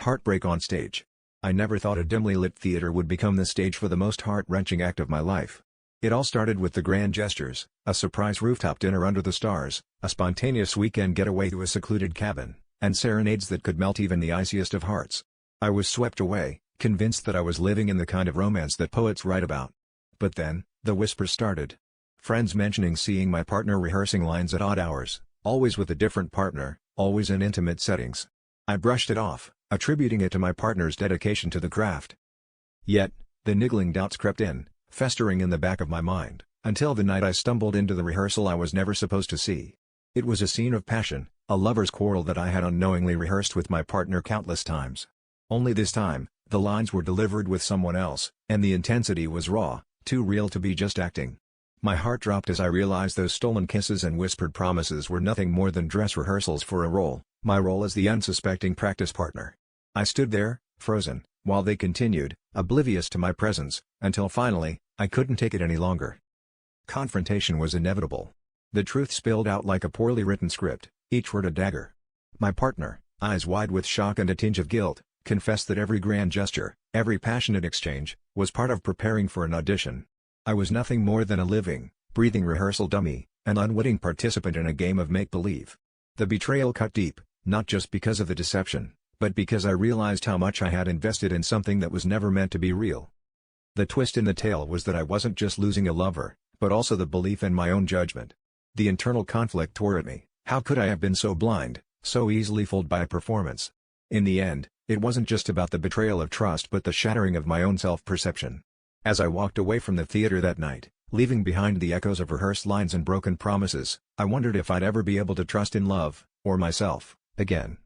Heartbreak on stage. I never thought a dimly lit theater would become the stage for the most heart-wrenching act of my life. It all started with the grand gestures, a surprise rooftop dinner under the stars, a spontaneous weekend getaway to a secluded cabin, and serenades that could melt even the iciest of hearts. I was swept away, convinced that I was living in the kind of romance that poets write about. But then, the whispers started. Friends mentioning seeing my partner rehearsing lines at odd hours, always with a different partner, always in intimate settings. I brushed it off, attributing it to my partner's dedication to the craft. Yet, the niggling doubts crept in, festering in the back of my mind, until the night I stumbled into the rehearsal I was never supposed to see. It was a scene of passion, a lover's quarrel that I had unknowingly rehearsed with my partner countless times. Only this time, the lines were delivered with someone else, and the intensity was raw, too real to be just acting. My heart dropped as I realized those stolen kisses and whispered promises were nothing more than dress rehearsals for a role, my role as the unsuspecting practice partner. I stood there, frozen, while they continued, oblivious to my presence, until finally, I couldn't take it any longer. Confrontation was inevitable. The truth spilled out like a poorly written script, each word a dagger. My partner, eyes wide with shock and a tinge of guilt, confessed that every grand gesture, every passionate exchange, was part of preparing for an audition. I was nothing more than a living, breathing rehearsal dummy, an unwitting participant in a game of make-believe. The betrayal cut deep, not just because of the deception, but because I realized how much I had invested in something that was never meant to be real. The twist in the tale was that I wasn't just losing a lover, but also the belief in my own judgment. The internal conflict tore at me. How could I have been so blind, so easily fooled by a performance? In the end, it wasn't just about the betrayal of trust but the shattering of my own self-perception. As I walked away from the theater that night, leaving behind the echoes of rehearsed lines and broken promises, I wondered if I'd ever be able to trust in love, or myself, again.